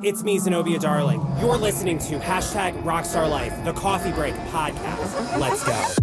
it's me, Zenobia Darling. You're listening to hashtag Rockstar Life, the Coffee Break podcast. Let's go.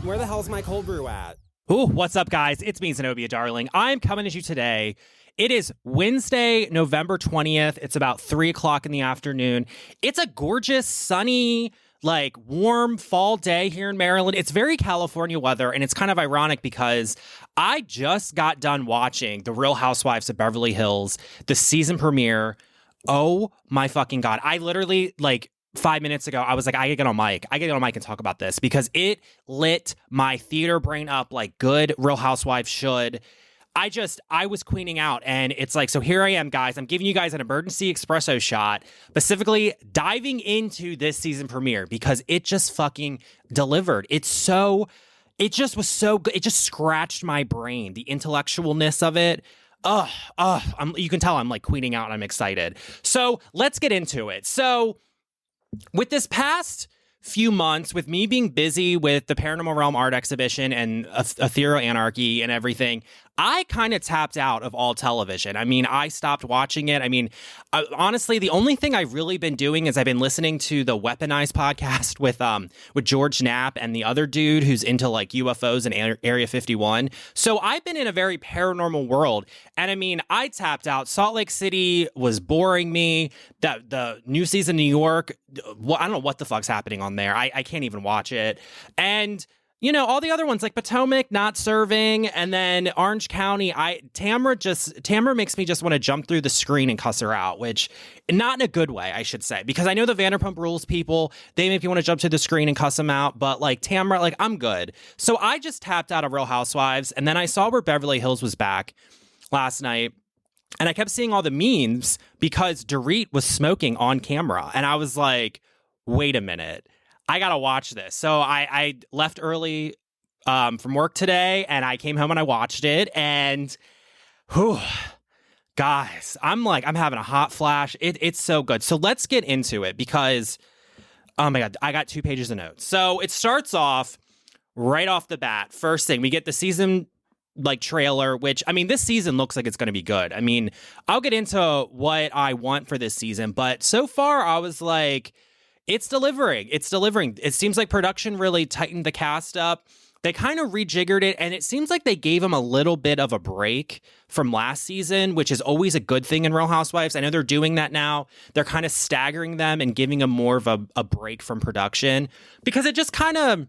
Where the hell's my cold brew at? Ooh, what's up, guys? It's me, Zenobia Darling. I'm coming at you today. It is Wednesday, November 20th. It's about 3 o'clock in the afternoon. It's a gorgeous, sunny, warm fall day here in Maryland. It's very California weather, and it's kind of ironic because I just got done watching The Real Housewives of Beverly Hills, the season premiere. Oh my fucking God. I literally, 5 minutes ago, I was like, I gotta get on mic. I gotta get on mic and talk about this because it lit my theater brain up like good Real Housewives should. I was queening out, and it's like, so here I am, guys. I'm giving you guys an emergency espresso shot, specifically diving into this season premiere because it just fucking delivered. It just was so good. It just scratched my brain, the intellectualness of it. You can tell I'm like queening out and I'm excited. So let's get into it. So with this past few months, with me being busy with the Paranormal Realm art exhibition and Ethereal Anarchy and everything, I kind of tapped out of all television. I mean, I stopped watching it. I mean, honestly, the only thing I've really been doing is I've been listening to the Weaponized podcast with George Knapp and the other dude who's into like UFOs and Area 51. So I've been in a very paranormal world. And I mean, I tapped out. Salt Lake City was boring me. The new season New York, I don't know what the fuck's happening on there. I can't even watch it. And you know, all the other ones like Potomac not serving, and then Orange County. Tamara makes me just want to jump through the screen and cuss her out, which not in a good way, I should say, because I know the Vanderpump Rules people, they make me want to jump to the screen and cuss them out. But like Tamara, I'm good. So I just tapped out of Real Housewives, and then I saw where Beverly Hills was back last night. And I kept seeing all the memes because Dorit was smoking on camera. And I was like, wait a minute. I got to watch this. So I left early from work today, and I came home and I watched it. And guys, I'm having a hot flash. It's so good. So let's get into it because, oh my God, I got 2 pages of notes. So it starts off right off the bat. First thing, we get the season trailer, which, I mean, this season looks like it's going to be good. I mean, I'll get into what I want for this season, but so far I was like, it's delivering. It seems like production really tightened the cast up. They kind of rejiggered it, and it seems like they gave them a little bit of a break from last season, which is always a good thing in Real Housewives. I know they're doing that now. They're kind of staggering them and giving them more of a break from production because it just kind of,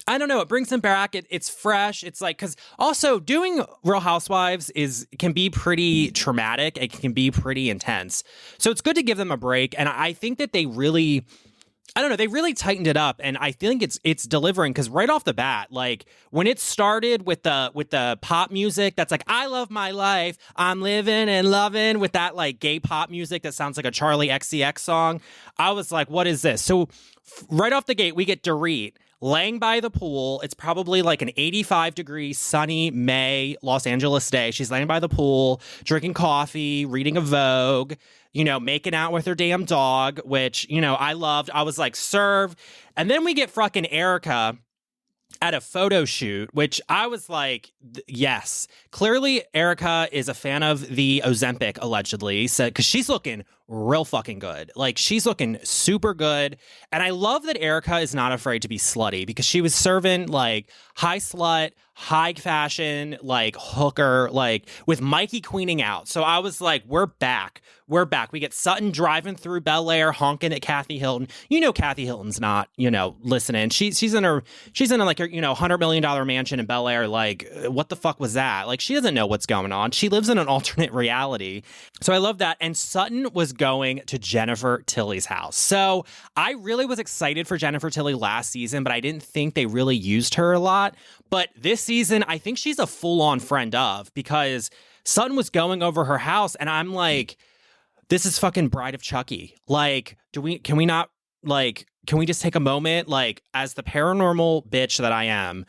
I don't know, it brings them back. It's fresh. It's like, because also doing Real Housewives can be pretty traumatic. It can be pretty intense. So it's good to give them a break. And I think that they really tightened it up. And I think it's delivering because right off the bat, when it started with the pop music that's like, I love my life, I'm living and loving, with that gay pop music that sounds like a Charlie XCX song, I was like, what is this? So right off the gate, we get Dorit laying by the pool. It's probably like an 85-degree sunny May Los Angeles day. She's laying by the pool, drinking coffee, reading a Vogue, making out with her damn dog, which, I loved. I was like, serve. And then we get fucking Erika at a photo shoot, which I was like, yes. Clearly, Erika is a fan of the Ozempic, allegedly, because she's looking real fucking good. She's looking super good. And I love that Erika is not afraid to be slutty because she was serving high slut, high fashion, hooker, with Mikey queening out. So I was like, we're back. We get Sutton driving through Bel Air, honking at Kathy Hilton. Kathy Hilton's not, listening. She's in her $100 million mansion in Bel Air. What the fuck was that? She doesn't know what's going on. She lives in an alternate reality. So I love that. And Sutton was going to Jennifer Tilly's house. So I really was excited for Jennifer Tilly last season, but I didn't think they really used her a lot. But this season, I think she's a full-on friend of, because Sutton was going over her house, and I'm like, this is fucking Bride of Chucky. Can we not can we just take a moment? Like, as the paranormal bitch that I am,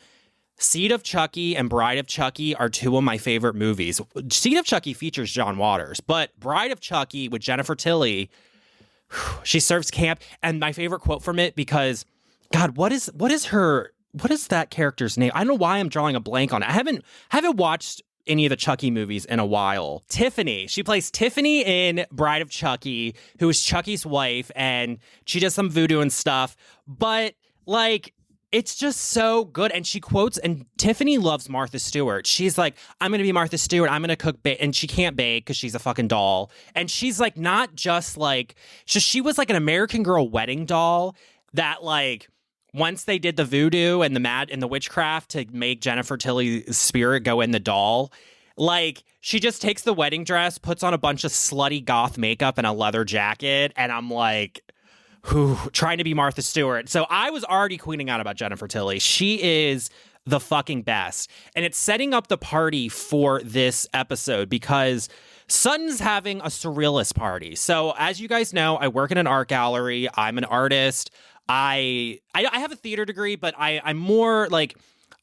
Seed of Chucky and Bride of Chucky are two of my favorite movies. Seed of Chucky features John Waters, but Bride of Chucky with Jennifer Tilly, she serves camp. And my favorite quote from it, because, God, what is that character's name? I don't know why I'm drawing a blank on it. I haven't watched any of the Chucky movies in a while. Tiffany. She plays Tiffany in Bride of Chucky, who is Chucky's wife, and she does some voodoo and stuff. But, like, it's just so good. And she quotes, and Tiffany loves Martha Stewart. She's like, I'm going to be Martha Stewart. I'm going to cook, and she can't bake because she's a fucking doll. And she's like, not just like, she was like an American Girl wedding doll that, like, once they did the voodoo and the witchcraft to make Jennifer Tilly's spirit go in the doll, like, she just takes the wedding dress, puts on a bunch of slutty goth makeup and a leather jacket, and I'm like, trying to be Martha Stewart. So I was already queening out about Jennifer Tilly. She is the fucking best. And it's setting up the party for this episode because Sutton's having a surrealist party. So as you guys know, I work in an art gallery. I'm an artist. I have a theater degree, but I'm more like,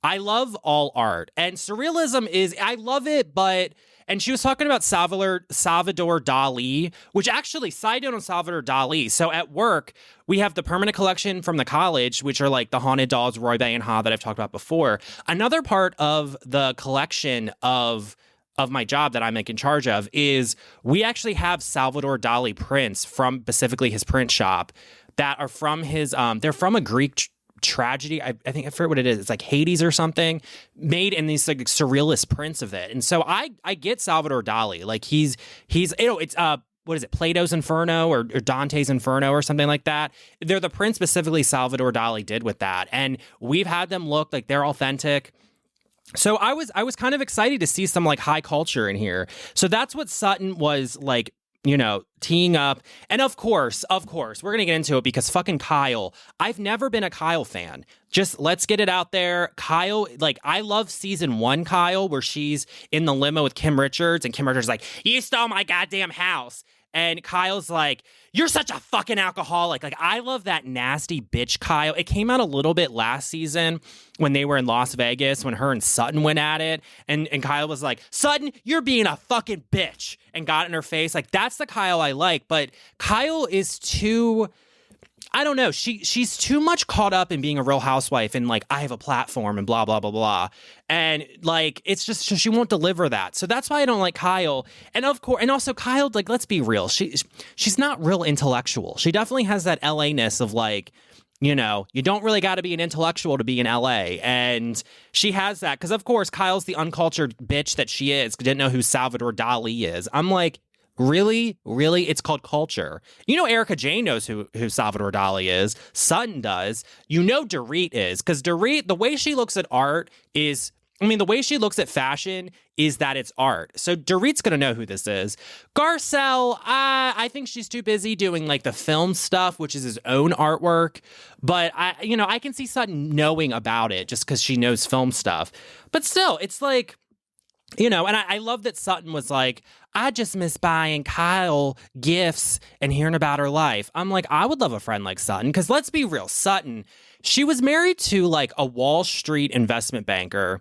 I love all art. And surrealism I love it, but... And she was talking about Salvador Dalí, which actually, side note on Salvador Dalí. So at work, we have the permanent collection from the college, which are like the haunted dolls, RHOBH and Ha that I've talked about before. Another part of the collection of my job that I'm like in charge of is we actually have Salvador Dalí prints from specifically his print shop that are from his, they're from a Greek tragedy. I think I forget what it is. It's like Hades or something, made in these like surrealist prints of it. And so I get Salvador Dalí. Like he's it's what is it, Plato's Inferno or Dante's Inferno or something like that. They're the prints specifically Salvador Dalí did with that. And we've had them look like they're authentic. So I was kind of excited to see some like high culture in here. So that's what Sutton was like, teeing up. And of course, we're going to get into it because fucking Kyle. I've never been a Kyle fan. Just let's get it out there. Kyle, like, I love season 1 Kyle, where she's in the limo with Kim Richards, and Kim Richards is like, you stole my goddamn house. And Kyle's like, you're such a fucking alcoholic. Like, I love that nasty bitch Kyle. It came out a little bit last season when they were in Las Vegas, when her and Sutton went at it. And Kyle was like, Sutton, you're being a fucking bitch. And got in her face. Like, that's the Kyle I like. But Kyle is too... I don't know. She's too much caught up in being a Real Housewife and like, I have a platform and blah, blah, blah, blah. And like, it's just, she won't deliver that. So that's why I don't like Kyle. And of course, and also Kyle, like, let's be real. She's not real intellectual. She definitely has that LA-ness of like, you don't really got to be an intellectual to be in LA. And she has that. Cause of course, Kyle's the uncultured bitch that she is. Didn't know who Salvador Dalí is. I'm like, really? Really? It's called culture. Erika Jane knows who Salvador Dalí is. Sutton does. Dorit is. Because Dorit, the way she looks at art is... the way she looks at fashion is that it's art. So Dorit's going to know who this is. Garcelle, I think she's too busy doing like the film stuff, which is his own artwork. But I can see Sutton knowing about it just because she knows film stuff. But still, it's like... and I love that Sutton was like, I just miss buying Kyle gifts and hearing about her life. I'm like, I would love a friend like Sutton, because let's be real, Sutton, she was married to like a Wall Street investment banker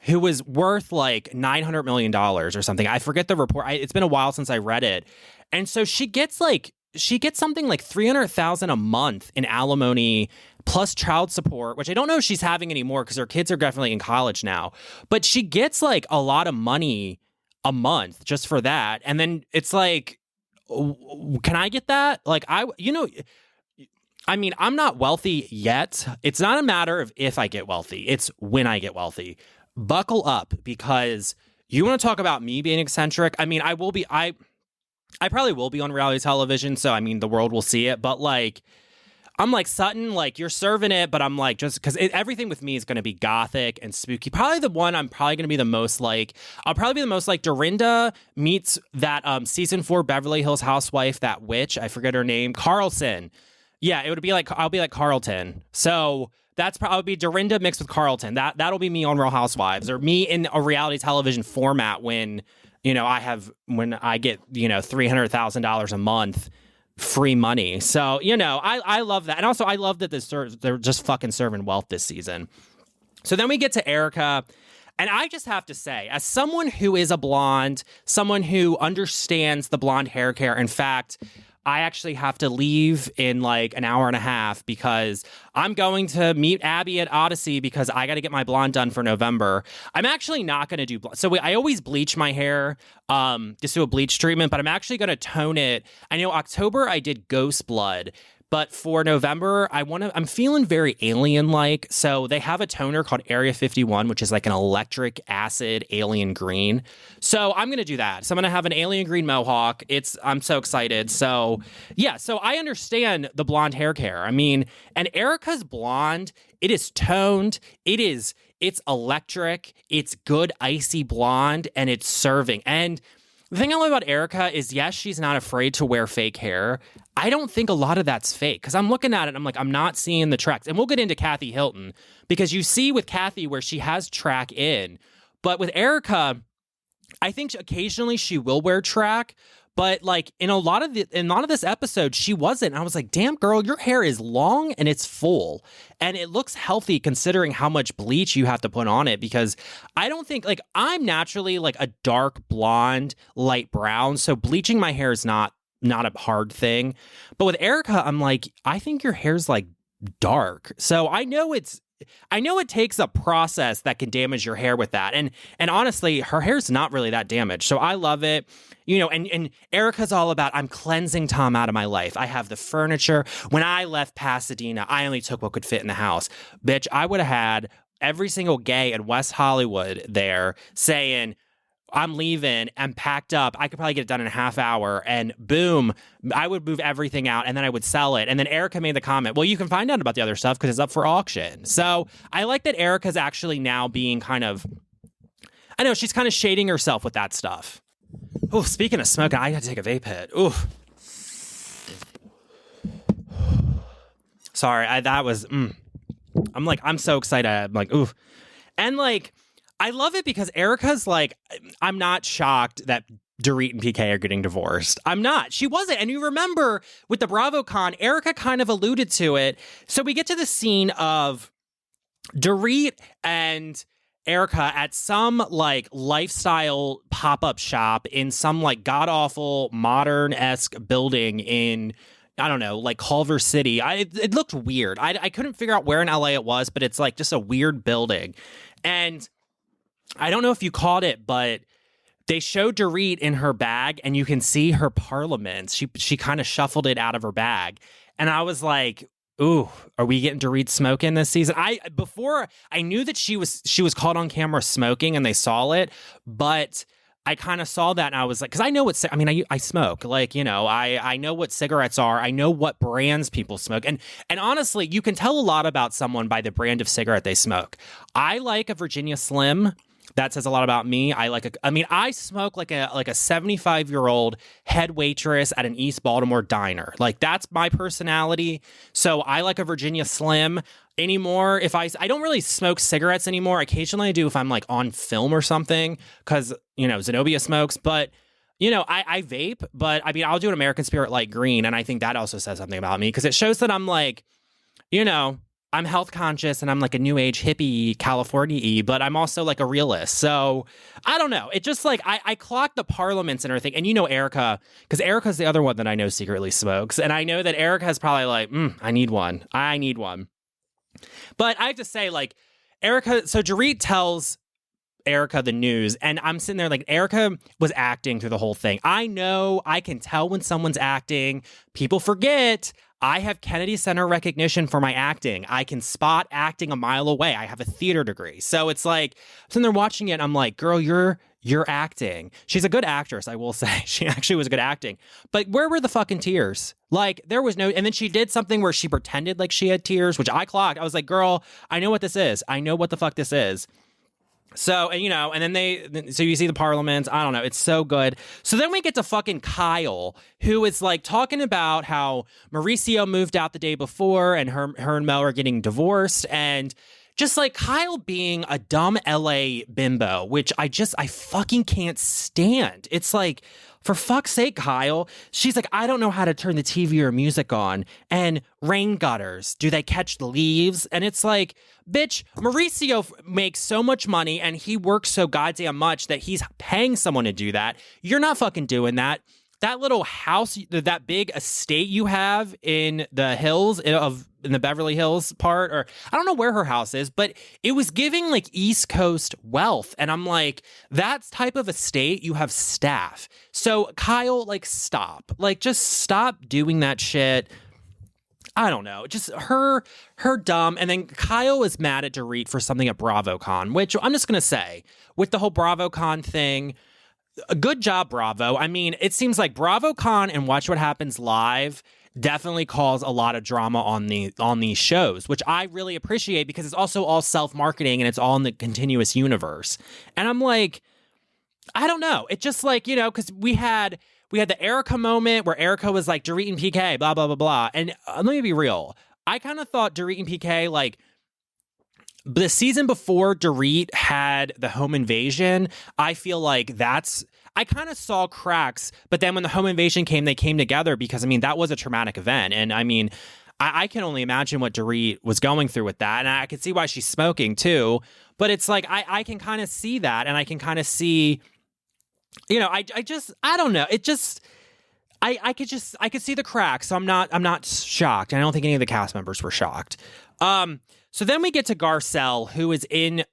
who was worth like $900 million or something. I forget the report. It's been a while since I read it. And so she gets something like $300,000 a month in alimony plus child support, which I don't know if she's having anymore because her kids are definitely in college now. But she gets like a lot of money a month just for that. And then it's like, can I get that? Like, I'm not wealthy yet. It's not a matter of if I get wealthy. It's when I get wealthy. Buckle up, because you want to talk about me being eccentric. I will be, I probably will be on reality television, so the world will see it. But like, I'm like, Sutton, like, you're serving it, but I'm like, just because everything with me is going to be gothic and spooky. Probably the one I'm probably going to be the most like, I'll probably be the most like Dorinda meets that season 4 Beverly Hills housewife, that witch, I forget her name, Carlton. Yeah, it would be like, I'll be like Carlton. So that's probably be Dorinda mixed with Carlton. That'll be me on Real Housewives, or me in a reality television format when I get, $300,000 a month free money. So, I love that. And also I love that they're just fucking serving wealth this season. So then we get to Erika. And I just have to say, as someone who is a blonde, someone who understands the blonde hair care, in fact, I actually have to leave in like an hour and a half because I'm going to meet Abby at Odyssey because I got to get my blonde done for November. I'm actually not going to do blonde. So I always bleach my hair, just do a bleach treatment, but I'm actually going to tone it. I know October I did Ghost Blood. But for November, I'm feeling very alien-like. So they have a toner called Area 51, which is like an electric acid alien green. So I'm going to do that. So I'm going to have an alien green mohawk. I'm so excited. So yeah, so I understand the blonde hair care. I mean, and Erika's blonde, it is toned. It's electric. It's good icy blonde and it's serving. And the thing I love about Erika is, yes, she's not afraid to wear fake hair. I don't think a lot of that's fake because I'm looking at it and I'm like, I'm not seeing the tracks. And we'll get into Kathy Hilton because you see with Kathy where she has track in. But with Erika, I think occasionally she will wear track. But like in a lot of this episode, she wasn't. And I was like, damn, girl, your hair is long and it's full. And it looks healthy considering how much bleach you have to put on it. Because I don't think, like, I'm naturally like a dark blonde, light brown. So bleaching my hair is not a hard thing. But with Erika, I'm like, I think your hair's like dark. So I know it takes a process that can damage your hair with that. And honestly, her hair's not really that damaged. So I love it. And Erika's all about, I'm cleansing Tom out of my life. I have the furniture. When I left Pasadena, I only took what could fit in the house. Bitch, I would have had every single gay in West Hollywood there saying, I'm leaving, I'm packed up. I could probably get it done in a half hour. And boom, I would move everything out and then I would sell it. And then Erika made the comment, well, you can find out about the other stuff because it's up for auction. So I like that Erika's actually now being she's kind of shading herself with that stuff. Oh, speaking of smoking, I got to take a vape hit. Ooh. Sorry, I'm so excited. I'm like, ooh. And like, I love it because Erika's like, I'm not shocked that Dorit and PK are getting divorced. I'm not. She wasn't. And you remember with the BravoCon, Erika kind of alluded to it. So we get to the scene of Dorit and Erika at some like lifestyle pop-up shop in some like god-awful modern-esque building in, I don't know, like Culver City. It looked weird. I couldn't figure out where in LA it was, but it's like just a weird building. And I don't know if you caught it, but they showed Dorit in her bag and you can see her parliaments. She kind of shuffled it out of her bag. And I was like, ooh, are we getting Dorit smoking this season? Before I knew that she was caught on camera smoking and they saw it, but I kind of saw that and I was like, because I know I smoke, like, I know what cigarettes are. I know what brands people smoke. And honestly, you can tell a lot about someone by the brand of cigarette they smoke. I like a Virginia Slim. That says a lot about me. I smoke like a 75-year-old head waitress at an East Baltimore diner. Like, that's my personality. So I like a Virginia Slim. Anymore, if I don't really smoke cigarettes anymore. Occasionally I do if I'm like on film or something, because Zenobia smokes. But I vape. But I mean, I'll do an American Spirit Light Green, and I think that also says something about me because it shows that I'm like, I'm health conscious and I'm like a new age hippie California-y, but I'm also like a realist. So I don't know. It just like I clocked the parliaments and everything. And Erika, because Erika's the other one that I know secretly smokes. And I know that Erika's probably like, I need one. But I have to say, like, Erika, so Dorit tells Erika the news, and I'm sitting there like, Erika was acting through the whole thing. I know, I can tell when someone's acting. People forget. I have Kennedy Center recognition for my acting. I can spot acting a mile away. I have a theater degree. So it's like, I'm sitting there watching it, and I'm like, girl, you're acting. She's a good actress, I will say. She actually was good acting. But where were the fucking tears? Like, there was no... And then she did something where she pretended like she had tears, which I clocked. I was like, girl, I know what this is. I know what the fuck this is. So, and then so you see the parliaments. I don't know. It's so good. So then we get to fucking Kyle, who is like talking about how Mauricio moved out the day before and her and Mel are getting divorced. And just like Kyle being a dumb LA bimbo, which I fucking can't stand. It's like, for fuck's sake, Kyle. She's like, I don't know how to turn the TV or music on. And rain gutters, do they catch the leaves? And it's like, bitch, Mauricio makes so much money and he works so goddamn much that he's paying someone to do that. You're not fucking doing that. That little house, that big estate you have in the hills in the Beverly Hills part, or I don't know where her house is, but it was giving like East Coast wealth. And I'm like, that type of estate, you have staff. So Kyle, like, stop. Like, just stop doing that shit. I don't know. Just her dumb. And then Kyle is mad at Dorit for something at BravoCon, which I'm just going to say, with the whole BravoCon thing, a good job, Bravo. I mean, it seems like BravoCon and Watch What Happens Live definitely cause a lot of drama on these shows, which I really appreciate because it's also all self-marketing and it's all in the continuous universe. And I'm like, I don't know. It just like, you know, because we had the Erika moment where Erika was like, Dorit and PK, blah, blah, blah, blah. And let me be real. I kind of thought Dorit and PK, like, the season before Dorit had the home invasion, I feel like I kind of saw cracks, but then when the home invasion came, they came together because, I mean, that was a traumatic event. And I mean, I can only imagine what Dorit was going through with that. And I can see why she's smoking too. But it's like, I can kind of see that. And I can kind of see, you know, I don't know. It just, I could see the cracks. So I'm not shocked. I don't think any of the cast members were shocked. So then we get to Garcelle, who is in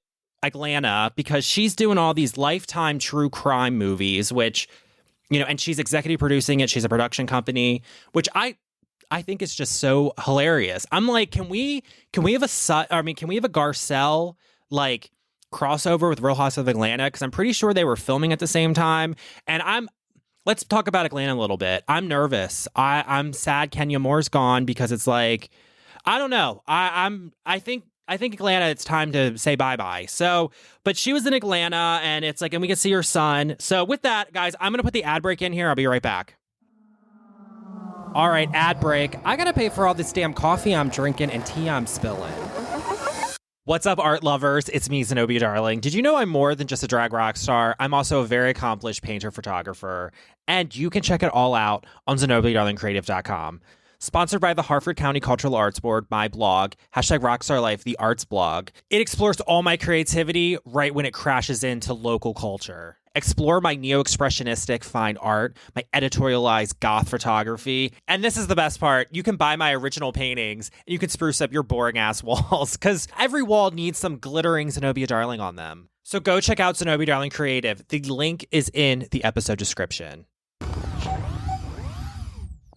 Atlanta because she's doing all these Lifetime true crime movies, which, you know, and she's executive producing it. She's a production company, which I think is just so hilarious. I'm like, can we have a Garcelle like crossover with Real Housewives of Atlanta? Because I'm pretty sure they were filming at the same time. And let's talk about Atlanta a little bit. I'm nervous. I'm sad Kenya Moore's gone because it's like, I don't know. I think Atlanta, it's time to say bye-bye. So, but she was in Atlanta and it's like, and we can see her son. So with that, guys, I'm going to put the ad break in here. I'll be right back. All right, ad break. I got to pay for all this damn coffee I'm drinking and tea I'm spilling. What's up, art lovers? It's me, Zenobia Darling. Did you know I'm more than just a drag rock star? I'm also a very accomplished painter photographer. And you can check it all out on ZenobiaDarlingCreative.com. Sponsored by the Harford County Cultural Arts Board, my blog, #RockstarLife, the arts blog. It explores all my creativity right when it crashes into local culture. Explore my neo-expressionistic fine art, my editorialized goth photography, and this is the best part. You can buy my original paintings, and you can spruce up your boring-ass walls, because every wall needs some glittering Zenobia Darling on them. So go check out Zenobia Darling Creative. The link is in the episode description.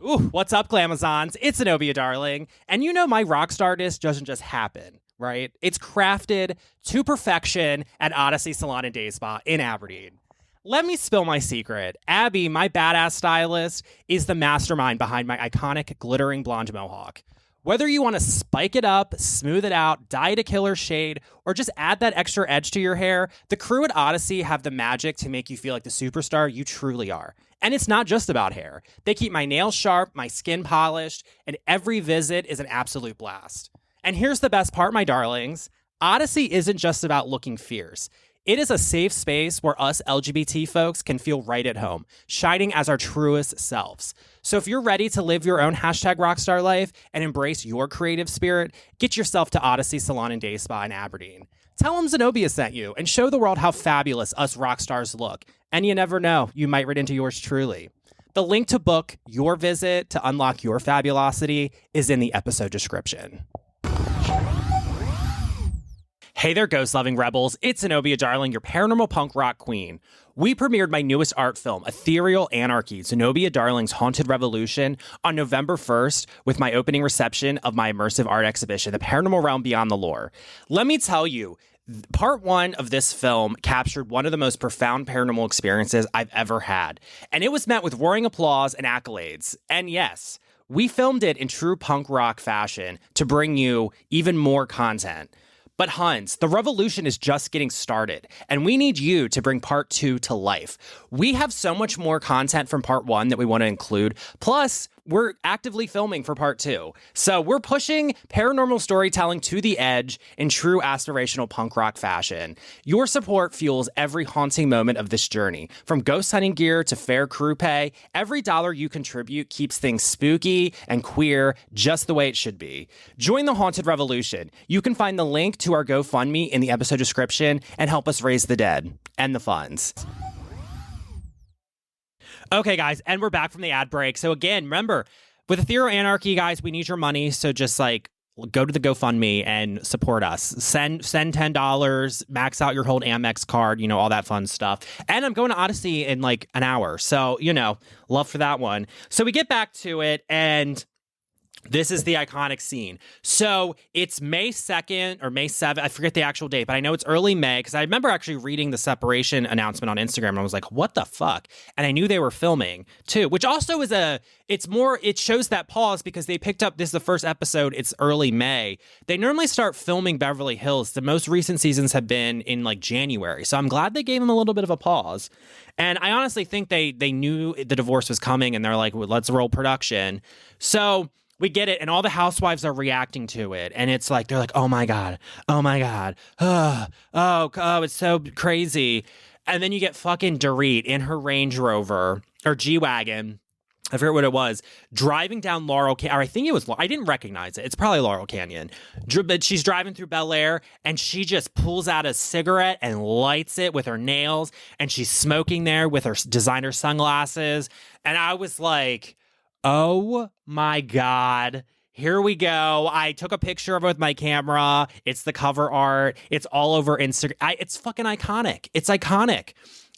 Ooh, what's up, Glamazons? It's Zenobia Darling. And you know my rock stardness doesn't just happen, right? It's crafted to perfection at Odyssey Salon and Day Spa in Aberdeen. Let me spill my secret. Abby, my badass stylist, is the mastermind behind my iconic glittering blonde mohawk. Whether you want to spike it up, smooth it out, dye it a killer shade, or just add that extra edge to your hair, the crew at Odyssey have the magic to make you feel like the superstar you truly are. And it's not just about hair. They keep my nails sharp, my skin polished, and every visit is an absolute blast. And here's the best part, my darlings. Odyssey isn't just about looking fierce. It is a safe space where us LGBT folks can feel right at home, shining as our truest selves. So if you're ready to live your own #rockstar life and embrace your creative spirit, get yourself to Odyssey Salon and Day Spa in Aberdeen. Tell them Zenobia sent you and show the world how fabulous us rock stars look. And you never know, you might run into yours truly. The link to book your visit to unlock your fabulosity is in the episode description. Hey there, ghost-loving rebels. It's Zenobia Darling, your paranormal punk rock queen. We premiered my newest art film, Ethereal Anarchy, Zenobia Darling's Haunted Revolution, on November 1st with my opening reception of my immersive art exhibition, The Paranormal Realm Beyond the Lore. Let me tell you, part one of this film captured one of the most profound paranormal experiences I've ever had. And it was met with roaring applause and accolades. And yes, we filmed it in true punk rock fashion to bring you even more content. But Huns, the revolution is just getting started, and we need you to bring part 2 to life. We have so much more content from part 1 that we want to include. Plus, we're actively filming for part 2. So we're pushing paranormal storytelling to the edge in true aspirational punk rock fashion. Your support fuels every haunting moment of this journey. From ghost hunting gear to fair crew pay, every dollar you contribute keeps things spooky and queer just the way it should be. Join the Haunted Revolution. You can find the link to our GoFundMe in the episode description and help us raise the dead and the funds. Okay, guys, and we're back from the ad break. So again, remember, with Ethereal Anarchy, guys, we need your money. So just like go to the GoFundMe and support us. Send $10, max out your whole Amex card, you know, all that fun stuff. And I'm going to Odyssey in like an hour. So, you know, love for that one. So we get back to it, and this is the iconic scene. So it's May 2nd or May 7th. I forget the actual date, but I know it's early May because I remember actually reading the separation announcement on Instagram and I was like, what the fuck? And I knew they were filming too, which also is it shows that pause because they picked up, this is the first episode, it's early May. They normally start filming Beverly Hills. The most recent seasons have been in like January. So I'm glad they gave them a little bit of a pause. And I honestly think they knew the divorce was coming and they're like, well, let's roll production. So we get it, and all the housewives are reacting to it, and it's like, they're like, oh my God, it's so crazy. And then you get fucking Dorit in her Range Rover, or G-Wagon, I forget what it was, driving down Laurel Canyon, or I think it was, I didn't recognize it, it's probably Laurel Canyon, but she's driving through Bel Air, and she just pulls out a cigarette and lights it with her nails, and she's smoking there with her designer sunglasses, and I was like, oh my God, here we go. I took a picture of it with my camera. It's the cover art. It's all over Instagram. It's fucking iconic. It's iconic.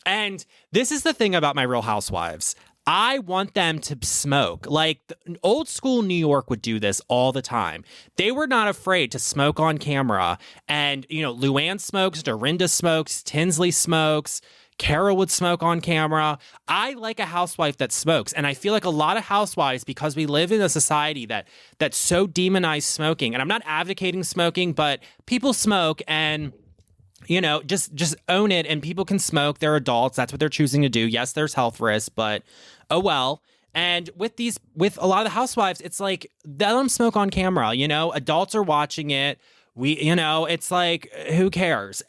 And this is the thing about my Real Housewives. I want them to smoke. Like, old school New York would do this all the time. They were not afraid to smoke on camera. And, you know, Luann smokes, Dorinda smokes, Tinsley smokes, Carol would smoke on camera. I like a housewife that smokes. And I feel like a lot of housewives, because we live in a society that so demonized smoking, and I'm not advocating smoking, but people smoke, and you know, just own it, and people can smoke. They're adults. That's what they're choosing to do. Yes, there's health risks, but oh well. And with a lot of the housewives, it's like, let them smoke on camera, you know, adults are watching it. It's like, who cares?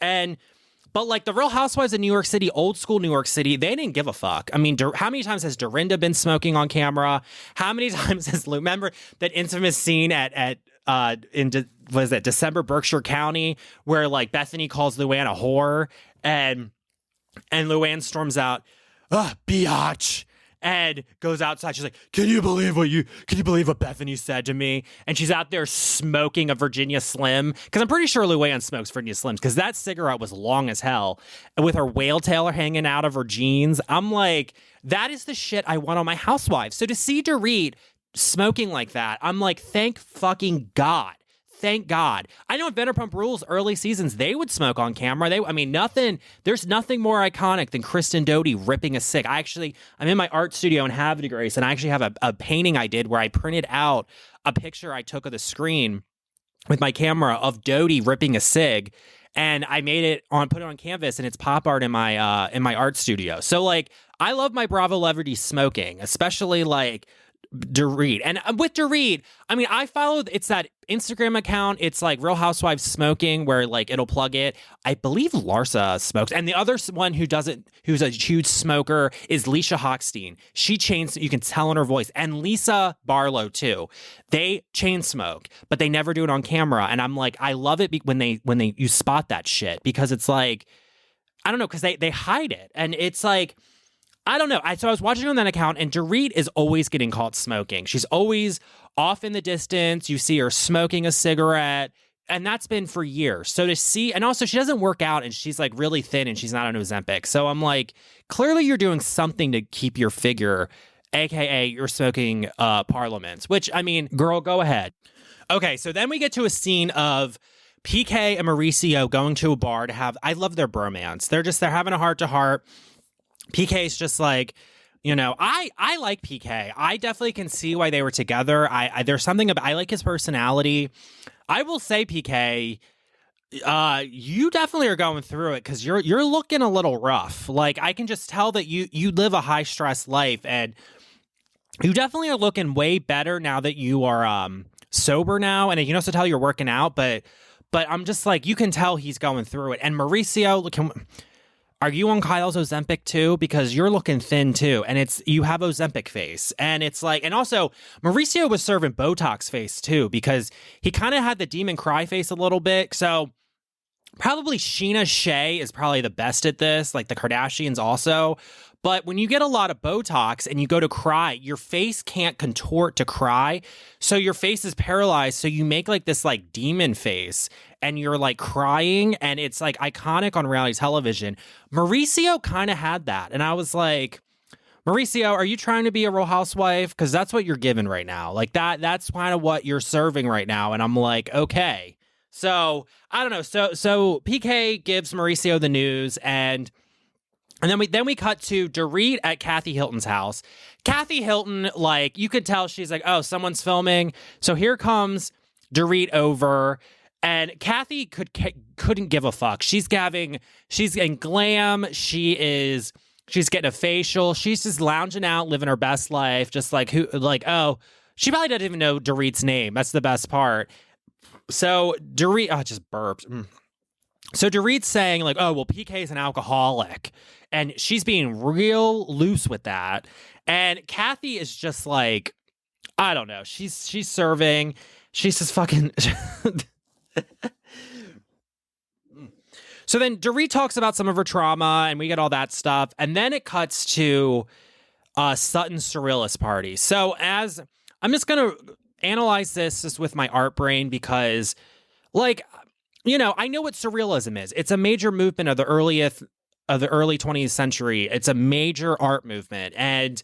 But like the Real Housewives of New York City, old school New York City, they didn't give a fuck. I mean, how many times has Dorinda been smoking on camera? How many times has remember that infamous scene December Berkshire County, where like Bethany calls Luann a whore, and Luann storms out, biatch, and goes outside. She's like, can you believe what Bethany said to me? And she's out there smoking a Virginia Slim, because I'm pretty sure Luann smokes Virginia Slims, because that cigarette was long as hell, with her whale tail hanging out of her jeans. I'm like, that is the shit I want on my housewives. So to see Dorit smoking like that, I'm like, thank fucking God. Thank God. I know in Vanderpump Rules early seasons, they would smoke on camera. There's nothing more iconic than Kristen Doty ripping a cig. I'm in my art studio in Havre de Grace, and I actually have a painting I did where I printed out a picture I took of the screen with my camera of Doty ripping a cig, and I put it on canvas, and it's pop art in my art studio. So like, I love my Bravo celebrity smoking, especially like Dorit. And with Dorit, I mean, it's that Instagram account. It's like Real Housewives Smoking, where like it'll plug it. I believe Larsa smokes. And the other one who's a huge smoker is Leisha Hochstein. She you can tell in her voice. And Lisa Barlow too. They chain smoke, but they never do it on camera. And I'm like, I love it when you spot that shit, because it's like, I don't know, because they hide it. And it's like, I don't know. So I was watching on that account, and Dorit is always getting caught smoking. She's always off in the distance. You see her smoking a cigarette, and that's been for years. So to see, and also she doesn't work out, and she's like really thin, and she's not on Ozempic. So I'm like, clearly you're doing something to keep your figure, aka you're smoking parliaments, which, I mean, girl, go ahead. Okay, so then we get to a scene of PK and Mauricio going to a bar to have, I love their bromance. They're having a heart-to-heart. PK's just like, you know, I like PK. I definitely can see why they were together. There's something about, I like his personality. I will say, PK, you definitely are going through it, because you're looking a little rough. Like, I can just tell that you live a high stress life, and you definitely are looking way better now that you are sober now, and you can also tell you're working out, but I'm just like, you can tell he's going through it. And Mauricio, are you on Kyle's Ozempic too? Because you're looking thin too, and you have Ozempic face, and it's like, and also Mauricio was serving Botox face too, because he kind of had the demon cry face a little bit. So probably Sheena Shea is probably the best at this, like the Kardashians also. But when you get a lot of Botox and you go to cry, your face can't contort to cry. So your face is paralyzed. So you make like this like demon face and you're like crying, and it's like iconic on reality television. Mauricio kind of had that. And I was like, Mauricio, are you trying to be a Real Housewife? Because that's what you're given right now. Like that's kind of what you're serving right now. And I'm like, okay. So I don't know. So PK gives Mauricio the news, and then we cut to Dorit at Kathy Hilton's house. Kathy Hilton, like, you could tell she's like, oh, someone's filming. So here comes Dorit over, and Kathy couldn't give a fuck. She's getting glam. She's getting a facial. She's just lounging out, living her best life. Just like she probably doesn't even know Dorit's name. That's the best part. So Dorit, I just burped. So Dorit's saying like, oh, well, PK's an alcoholic, and she's being real loose with that. And Kathy is just like, I don't know. She's serving. She's just fucking. So then Dorit talks about some of her trauma, and we get all that stuff. And then it cuts to Sutton's surrealist party. So as I'm just going to analyze this just with my art brain, because like, you know, I know what surrealism is. It's a major movement of the early 20th century. It's a major art movement, and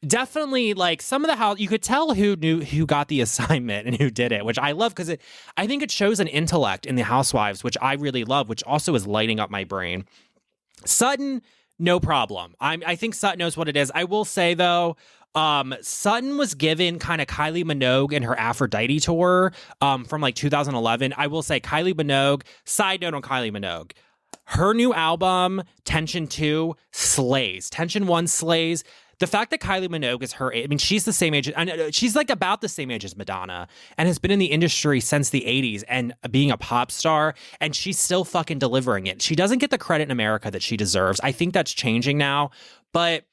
definitely like some of the how you could tell who got the assignment and who did it, which I love, because I think it shows an intellect in the Housewives, which I really love, which also is lighting up my brain. Sutton, no problem. I think Sutton knows what it is. I will say though, Sutton was given kind of Kylie Minogue in her Aphrodite tour from like 2011. I will say Kylie Minogue, side note on Kylie Minogue, her new album, Tension 2, slays. Tension 1 slays. The fact that Kylie Minogue is her age, I mean, she's the same age. She's like about the same age as Madonna, and has been in the industry since the 80s and being a pop star, and she's still fucking delivering it. She doesn't get the credit in America that she deserves. I think that's changing now, but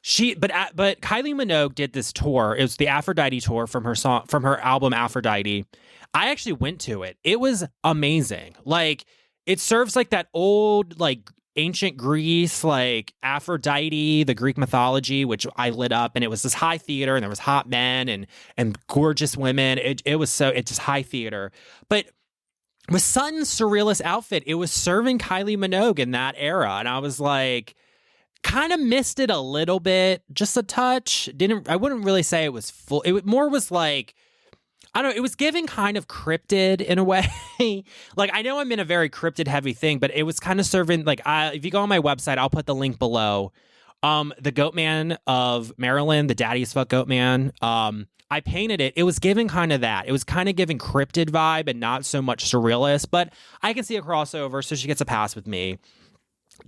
Kylie Minogue did this tour. It was the Aphrodite tour from her album Aphrodite. I actually went to it. It was amazing. Like, it serves like that old like ancient Greece, like Aphrodite, the Greek mythology, which I lit up, and it was this high theater, and there was hot men and gorgeous women. It's just high theater. But with Sutton's surrealist outfit, it was serving Kylie Minogue in that era, and I was like, kind of missed it a little bit, just a touch. I wouldn't really say it was full. It more was like, I don't know, it was giving kind of cryptid in a way. Like, I know I'm in a very cryptid heavy thing, but it was kind of serving, like, if you go on my website, I'll put the link below. The Goat Man of Maryland, the Daddy as Fuck Goat Man, I painted it. It was giving kind of that. It was kind of giving cryptid vibe and not so much surrealist, but I can see a crossover, so she gets a pass with me.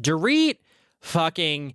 Dorit fucking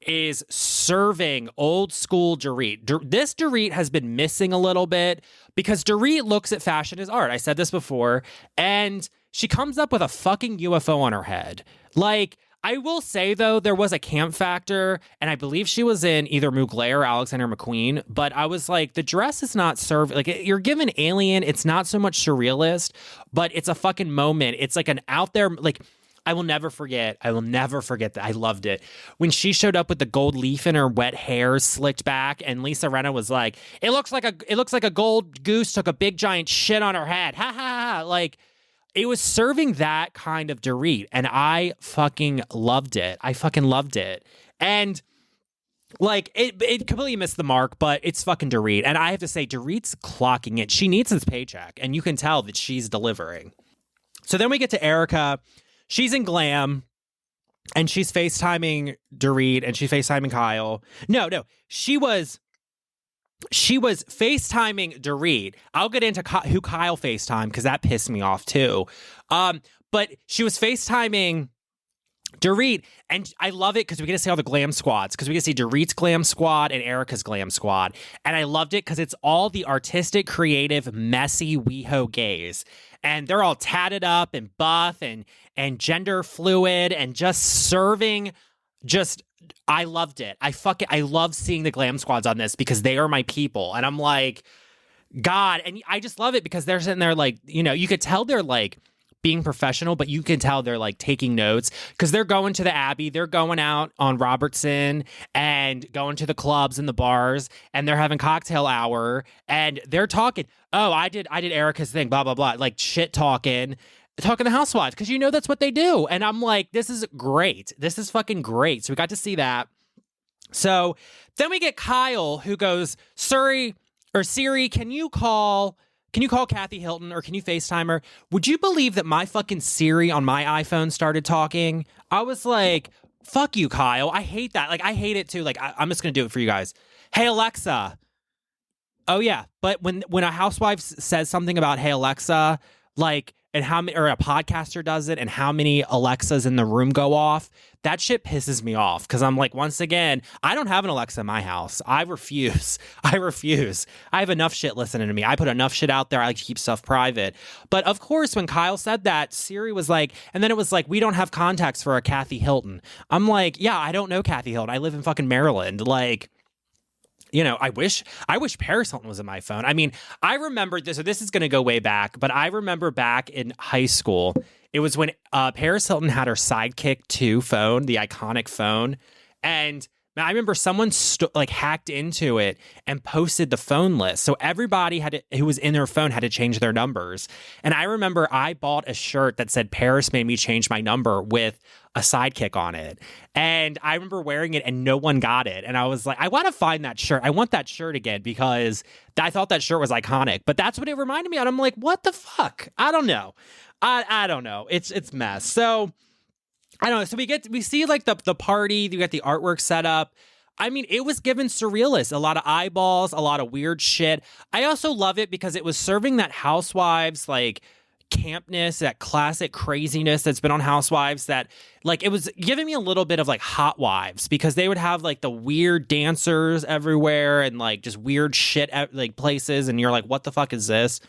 is serving old school Dorit. This Dorit has been missing a little bit, because Dorit looks at fashion as art. I said this before, and she comes up with a fucking UFO on her head. Like, I will say though, there was a camp factor, and I believe she was in either Mugler or Alexander McQueen, but I was like, the dress is not serving, like, you're given Alien, it's not so much surrealist, but it's a fucking moment. It's like an out there, like, I will never forget that. I loved it. When she showed up with the gold leaf in her wet hair slicked back, and Lisa Rinna was like, it looks like a gold goose took a big giant shit on her head. Ha ha ha. Like, it was serving that kind of Dorit, and I fucking loved it. And like, it completely missed the mark, but it's fucking Dorit. And I have to say, Dorit's clocking it. She needs this paycheck, and you can tell that she's delivering. So then we get to Erika. She's in glam, and she's FaceTiming Dorit, and she's FaceTiming Kyle. No, she was FaceTiming Dorit. I'll get into who Kyle FaceTimed, because that pissed me off too. But she was FaceTiming Dorit, and I love it because we get to see all the glam squads, because we get to see Dorit's glam squad and Erika's glam squad. And I loved it because it's all the artistic, creative, messy WeHo gays. And they're all tatted up and buff and gender fluid and just serving. I loved it. I love seeing the glam squads on this because they are my people. And I'm like, God. And I just love it because they're sitting there like, you know, you could tell they're like being professional, but you can tell they're like taking notes because they're going to the Abbey, they're going out on Robertson and going to the clubs and the bars, and they're having cocktail hour and they're talking. Oh, I did Erika's thing, blah blah blah, like shit talking the Housewives, because you know that's what they do. And I'm like, this is great. This is fucking great. So we got to see that. So then we get Kyle, who goes, Siri, can you call Kathy Hilton, or can you FaceTime her? Would you believe that my fucking Siri on my iPhone started talking? I was like, fuck you, Kyle. I hate that. Like, I hate it too. Like, I'm just going to do it for you guys. Hey, Alexa. Oh, yeah. But when a housewife says something about, hey, Alexa, like, and how many, or a podcaster does it, and how many Alexas in the room go off, that shit pisses me off. Because I'm like, once again, I don't have an Alexa in my house. I refuse. I have enough shit listening to me. I put enough shit out there. I like to keep stuff private. But of course, when Kyle said that, Siri was like, and then it was like, we don't have contacts for a Kathy Hilton. I'm like, yeah, I don't know Kathy Hilton. I live in fucking Maryland. Like, you know, I wish Paris Hilton was in my phone. I mean, I remember this, so this is going to go way back, but I remember back in high school, it was when Paris Hilton had her Sidekick 2 phone, the iconic phone. And I remember someone hacked into it and posted the phone list. So everybody who was in their phone had to change their numbers. And I remember I bought a shirt that said Paris made me change my number with a Sidekick on it. And I remember wearing it and no one got it. And I was like, I want to find that shirt. I want that shirt again because I thought that shirt was iconic. But that's what it reminded me of. I'm like, what the fuck? I don't know. I don't know. It's mess. So I don't know. So we see like the party, you got the artwork set up. I mean, it was given surrealist, a lot of eyeballs, a lot of weird shit. I also love it because it was serving that Housewives like campness, that classic craziness that's been on Housewives, that like it was giving me a little bit of like Hot Wives, because they would have like the weird dancers everywhere and like just weird shit at like places. And you're like, what the fuck is this?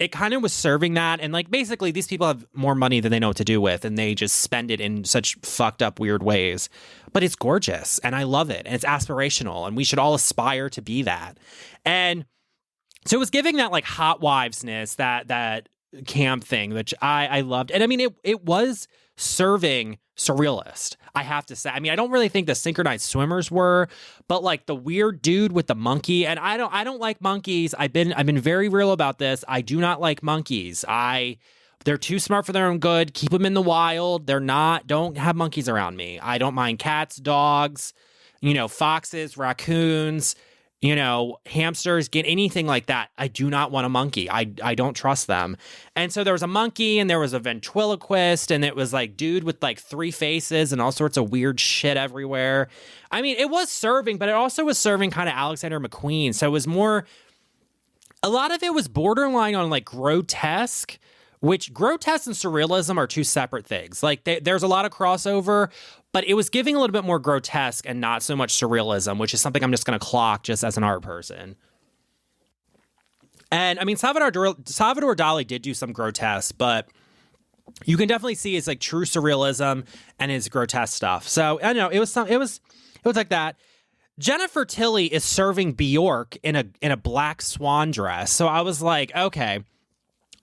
It kind of was serving that. And like, basically these people have more money than they know what to do with, and they just spend it in such fucked up, weird ways. But it's gorgeous and I love it. And it's aspirational, and we should all aspire to be that. And so it was giving that like Hot Wives-ness, that camp thing, which I loved. And I mean, it was serving surrealist, I have to say. I mean, I don't really think the synchronized swimmers were, but like the weird dude with the monkey, and I don't like monkeys. I've been very real about this. I do not like monkeys. They're too smart for their own good. Keep them in the wild. Don't have monkeys around me. I don't mind cats, dogs, foxes, raccoons, hamsters, get anything like that. I do not want a monkey. I don't trust them. And so there was a monkey, and there was a ventriloquist, and it was like dude with like 3 faces and all sorts of weird shit everywhere. I mean, it was serving, but it also was serving kind of Alexander McQueen. So it was more, a lot of it was borderline on like grotesque, which grotesque and surrealism are 2 separate things. Like there's a lot of crossover, but it was giving a little bit more grotesque and not so much surrealism, which is something I'm just going to clock just as an art person. And I mean, Salvador Dalí did do some grotesque, but you can definitely see it's like true surrealism and his grotesque stuff. So I don't know, it was like that. Jennifer Tilly is serving Bjork in a black swan dress. So I was like, okay.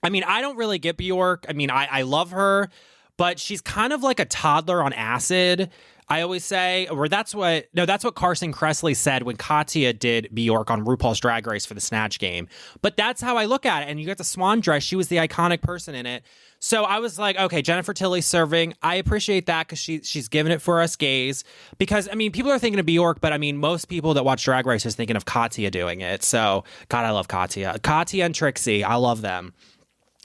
I mean, I don't really get Bjork. I mean, I love her, but she's kind of like a toddler on acid, I always say. Or that's what Carson Kressley said when Katya did Bjork on RuPaul's Drag Race for the Snatch Game. But that's how I look at it. And you got the swan dress. She was the iconic person in it. So I was like, okay, Jennifer Tilly serving. I appreciate that because she's giving it for us gays. Because, I mean, people are thinking of Bjork, but I mean, most people that watch Drag Race is thinking of Katya doing it. So, God, I love Katya. Katya and Trixie, I love them.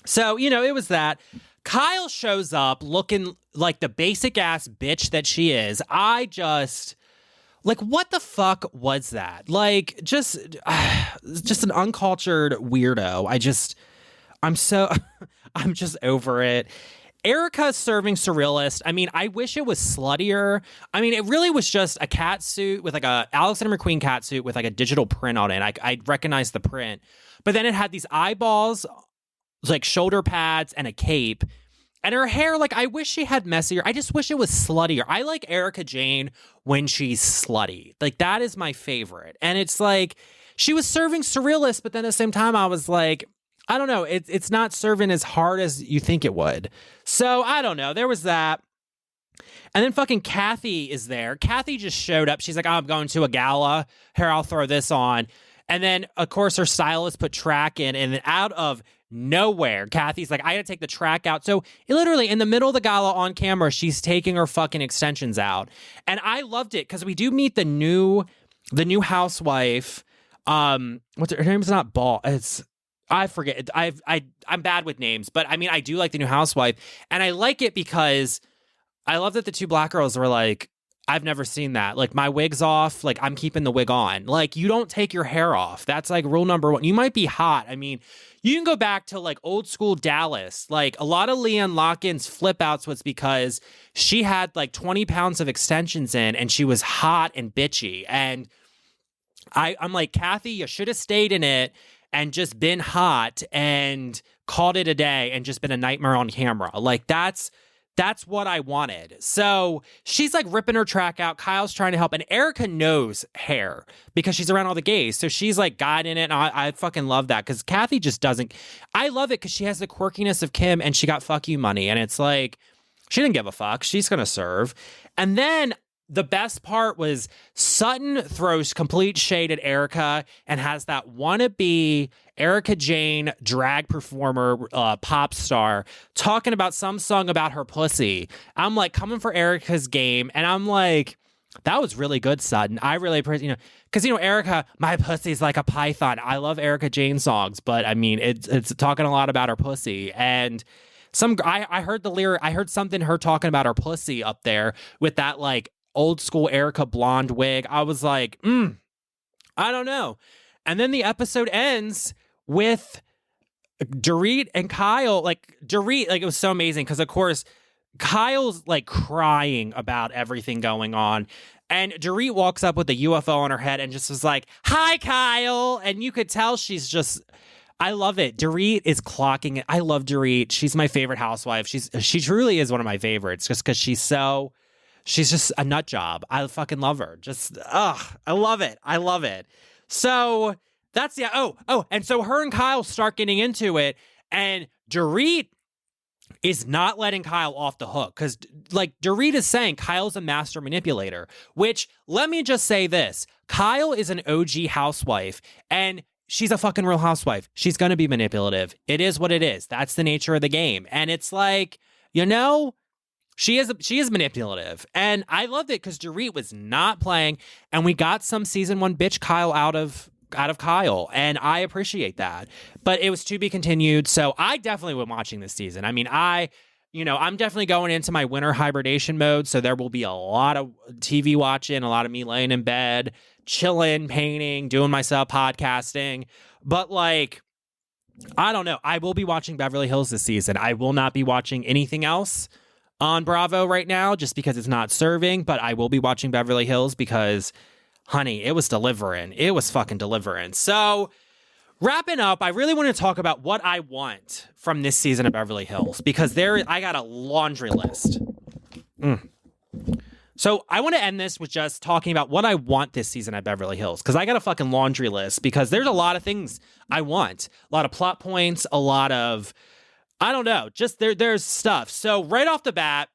So, it was that. Kyle shows up looking like the basic ass bitch that she is. I just, like, what the fuck was that? Like, just an uncultured weirdo. I'm just over it. Erika serving surrealist. I mean, I wish it was sluttier. I mean, it really was just a cat suit with like a Alexander McQueen cat suit with like a digital print on it. I recognized the print, but then it had these eyeballs, like shoulder pads and a cape. And her hair, like, I wish she had messier. I just wish it was sluttier. I like Erika Jayne when she's slutty. Like, that is my favorite. And it's like, she was serving surrealist, but then at the same time, I was like, I don't know. It's not serving as hard as you think it would. So, I don't know. There was that. And then fucking Kathy is there. Kathy just showed up. She's like, oh, I'm going to a gala. Here, I'll throw this on. And then, of course, her stylist put track in. And then out of nowhere, Kathy's like, I gotta take the track out. So literally in the middle of the gala on camera, she's taking her fucking extensions out. And I loved it because we do meet the new housewife. What's her name's not Ball. I forget. I'm bad with names, but I mean, I do like the new housewife. And I like it because I love that the two black girls were like, I've never seen that. Like, my wig's off. Like, I'm keeping the wig on. Like, you don't take your hair off. That's like rule number one. You might be hot. I mean, you can go back to like old school Dallas. Like, a lot of Leanne Lockin's flip outs was because she had like 20 pounds of extensions in and she was hot and bitchy. And I'm like, Kathy, you should have stayed in it and just been hot and called it a day and just been a nightmare on camera. Like, that's what I wanted. So she's like ripping her track out. Kyle's trying to help. And Erika knows hair because she's around all the gays. So she's like guiding it. And I fucking love that because Kathy just doesn't. I love it because she has the quirkiness of Kim and she got fuck you money. And it's like, she didn't give a fuck. She's going to serve. And then the best part was Sutton throws complete shade at Erika and has that wannabe Erika Jayne drag performer, pop star, talking about some song about her pussy. I'm like, coming for Erika's game. And I'm like, that was really good, Sutton. I really appreciate, because, Erika, my pussy's like a python. I love Erika Jayne songs, but I mean, it's talking a lot about her pussy. And I heard the lyric, I heard something, her talking about her pussy up there with that like old school Erika blonde wig. I was like, I don't know. And then the episode ends with Dorit and Kyle. Like, Dorit, like, it was so amazing because, of course, Kyle's like crying about everything going on. And Dorit walks up with a UFO on her head and just was like, hi, Kyle. And you could tell she's just, I love it. Dorit is clocking it. I love Dorit. She's my favorite housewife. She truly is one of my favorites just because she's just a nut job. I fucking love her. Just, I love it. I love it. So that's the, and so her and Kyle start getting into it, and Dorit is not letting Kyle off the hook because, like, Dorit is saying Kyle's a master manipulator, which, let me just say this. Kyle is an OG housewife, and she's a fucking real housewife. She's going to be manipulative. It is what it is. That's the nature of the game. And it's like, she is manipulative. And I loved it because Dorit was not playing, and we got some season 1 bitch Kyle out of Kyle, and I appreciate that. But it was to be continued, so I definitely was watching this season. I mean, I'm definitely going into my winter hibernation mode, so there will be a lot of TV watching, a lot of me laying in bed, chilling, painting, doing myself podcasting. But like, I don't know. I will be watching Beverly Hills this season. I will not be watching anything else on Bravo right now just because it's not serving, but I will be watching Beverly Hills because, honey, it was delivering. It was fucking delivering. So, wrapping up, I really want to talk about what I want from this season of Beverly Hills because I got a laundry list. So, I want to end this with just talking about what I want this season at Beverly Hills because I got a fucking laundry list because there's a lot of things I want. A lot of plot points, a lot of, I don't know, just there's stuff. So right off the bat,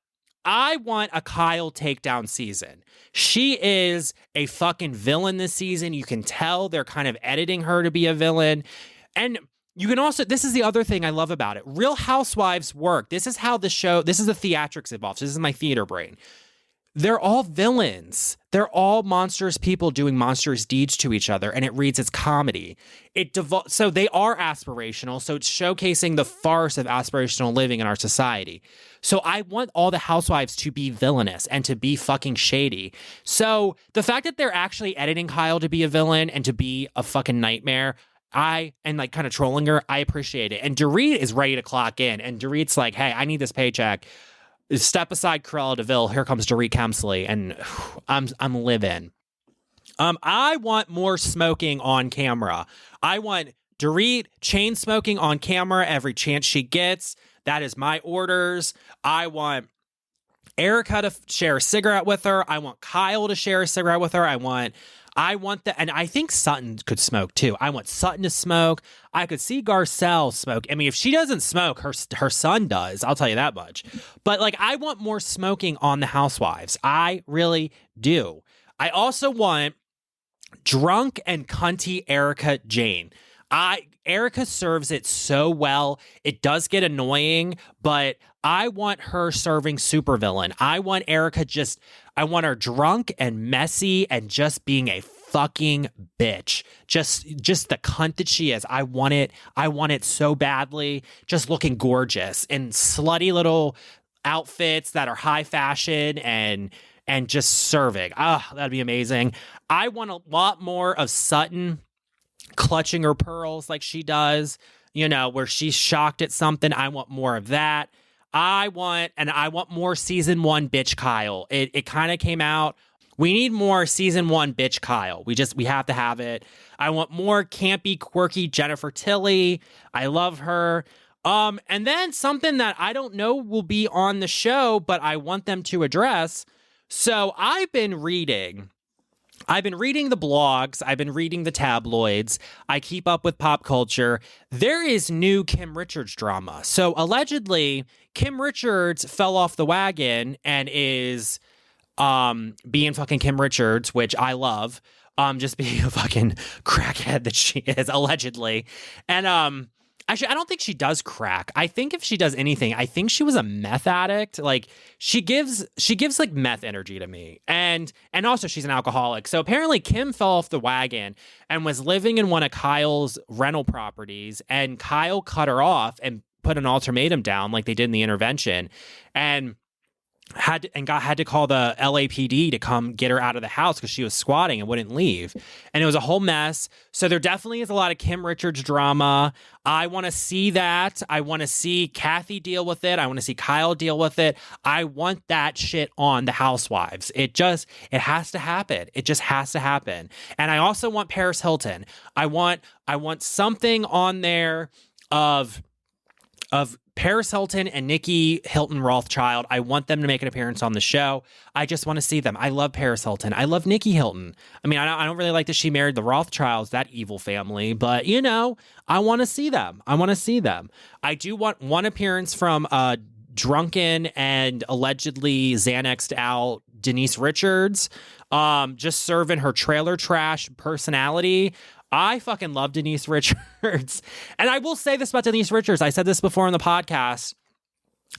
I want a Kyle takedown season. She is a fucking villain this season. You can tell they're kind of editing her to be a villain. And you can also, this is the other thing I love about it. Real Housewives work. This is how the theatrics evolves. This is my theater brain. They're all villains. They're all monstrous people doing monstrous deeds to each other, and it reads as comedy. So they are aspirational, so it's showcasing the farce of aspirational living in our society. So I want all the housewives to be villainous and to be fucking shady. So the fact that they're actually editing Kyle to be a villain and to be a fucking nightmare, and like kind of trolling her, I appreciate it. And Dorit is ready to clock in. And Dorit's like, hey, I need this paycheck. Step aside Cruella DeVille. Here comes Dorit Kemsley. And I'm living. I want more smoking on camera. I want Dorit chain smoking on camera every chance she gets. That is my orders. I want Erika to share a cigarette with her. I want Kyle to share a cigarette with her. I want that. And I think Sutton could smoke too. I want Sutton to smoke. I could see Garcelle smoke. I mean, if she doesn't smoke, her son does. I'll tell you that much. But like, I want more smoking on the Housewives. I really do. I also want drunk and cunty Erika Jane. Erika serves it so well. It does get annoying, but I want her serving supervillain. I want Erika I want her drunk and messy and just being a fucking bitch. Just the cunt that she is. I want it. I want it so badly. Just looking gorgeous in slutty little outfits that are high fashion and just serving. That'd be amazing. I want a lot more of Sutton clutching her pearls like she does, where she's shocked at something. I want more of that. I want more season 1 bitch Kyle. It kind of came out. We need more season 1 bitch Kyle. We have to have it. I want more campy, quirky Jennifer Tilly. I love her. And then something that I don't know will be on the show, but I want them to address. So I've been reading the blogs. I've been reading the tabloids. I keep up with pop culture. There is new Kim Richards drama. So allegedly, Kim Richards fell off the wagon and is being fucking Kim Richards, which I love. Just being a fucking crackhead that she is, allegedly. And actually, I don't think she does crack. I think if she does anything, I think she was a meth addict. Like she gives like meth energy to me. And also she's an alcoholic. So apparently Kim fell off the wagon and was living in one of Kyle's rental properties, and Kyle cut her off and put an ultimatum down like they did in the intervention, and had to call the LAPD to come get her out of the house because she was squatting and wouldn't leave. And it was a whole mess. So there definitely is a lot of Kim Richards drama. I want to see that. I want to see Kathy deal with it. I want to see Kyle deal with it. I want that shit on the Housewives. It has to happen. It just has to happen. And I also want Paris Hilton. I want something on there of Paris Hilton and Nikki Hilton Rothschild. I want them to make an appearance on the show. I just want to see them. I love Paris Hilton. I love Nikki Hilton. I mean, I don't really like that she married the Rothschilds, that evil family, but I want to see them. I do want one appearance from drunken and allegedly Xanaxed out Denise Richards, just serving her trailer trash personality. I fucking love Denise Richards. And I will say this about Denise Richards. I said this before on the podcast.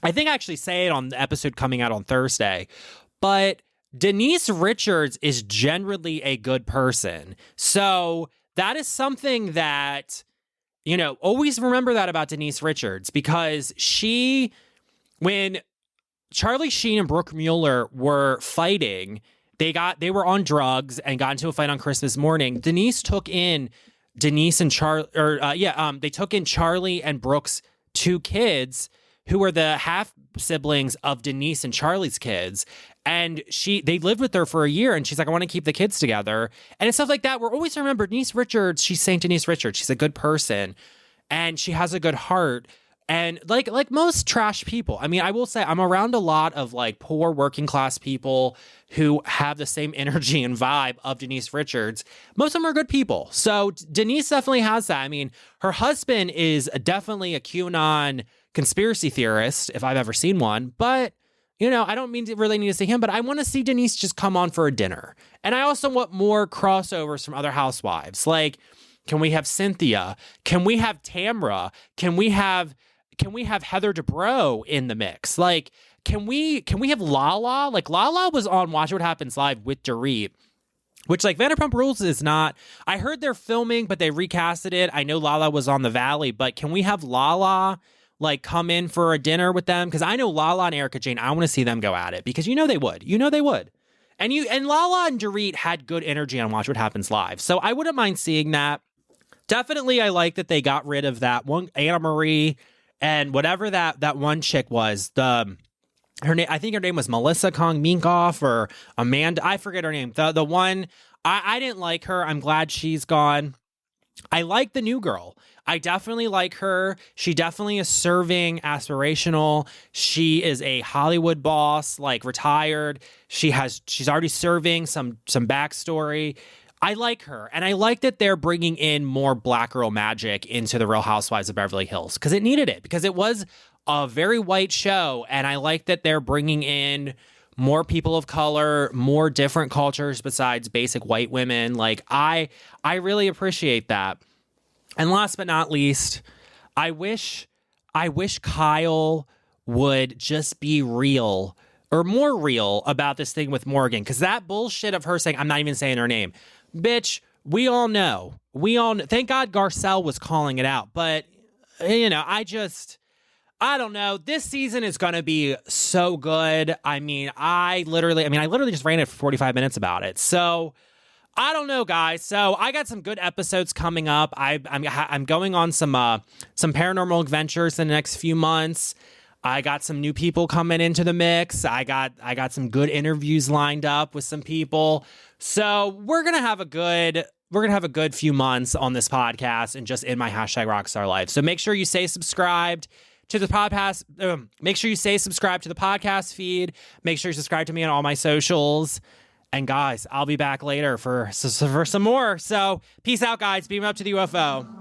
I think I actually say it on the episode coming out on Thursday. But Denise Richards is generally a good person. So that is something that, always remember that about Denise Richards, because when Charlie Sheen and Brooke Mueller were fighting, they were on drugs and got into a fight on Christmas morning. Denise took in Denise and they took in Charlie and Brooke's 2 kids, who were the half siblings of Denise and Charlie's kids. And they lived with her for a year, and she's like, I want to keep the kids together. And it's stuff like that. We're always remember Denise Richards. She's Saint Denise Richards. She's a good person, and she has a good heart. And like most trash people, I mean, I will say I'm around a lot of like poor working class people who have the same energy and vibe of Denise Richards. Most of them are good people. So Denise definitely has that. I mean, her husband is definitely a QAnon conspiracy theorist, if I've ever seen one. But, I don't mean to really need to see him, but I want to see Denise just come on for a dinner. And I also want more crossovers from other housewives. Like, can we have Cynthia? Can we have Tamra? Can we have Heather Dubrow in the mix? Like, can we have Lala? Like, Lala was on Watch What Happens Live with Dorit, which, like, Vanderpump Rules is not. I heard they're filming, but they recasted it. I know Lala was on The Valley, but can we have Lala, like, come in for a dinner with them? Because I know Lala and Erika Jane, I want to see them go at it, because they would. They would. And Lala and Dorit had good energy on Watch What Happens Live. So I wouldn't mind seeing that. definitely I like that they got rid of that one Anna Marie and whatever that one chick was. Her name, I think her name was Melissa Kong Minkoff or Amanda. I forget her name. The one I didn't like her. I'm glad she's gone. I like the new girl. I definitely like her. She definitely is serving aspirational. She is a Hollywood boss, like retired. She's already serving some backstory. I like her. And I like that they're bringing in more black girl magic into the Real Housewives of Beverly Hills because it needed it, because it was a very white show. And I like that they're bringing in more people of color, more different cultures besides basic white women. Like I really appreciate that. And last but not least, I wish Kyle would just be real or more real about this thing with Morgan. Because that bullshit of her saying, I'm not even saying her name. Bitch, we all know. Thank God Garcelle was calling it out. But, I don't know. This season is going to be so good. I literally just ran it for 45 minutes about it. So I don't know, guys. So I got some good episodes coming up. I'm going on some paranormal adventures in the next few months. I got some new people coming into the mix. I got some good interviews lined up with some people. So we're gonna have a good few months on this podcast and just in my #Rockstar Life. So make sure you stay subscribed to the podcast. Make sure you stay subscribed to the podcast feed. Make sure you subscribe to me on all my socials. And guys, I'll be back later for some more. So peace out, guys. Beam up to the UFO.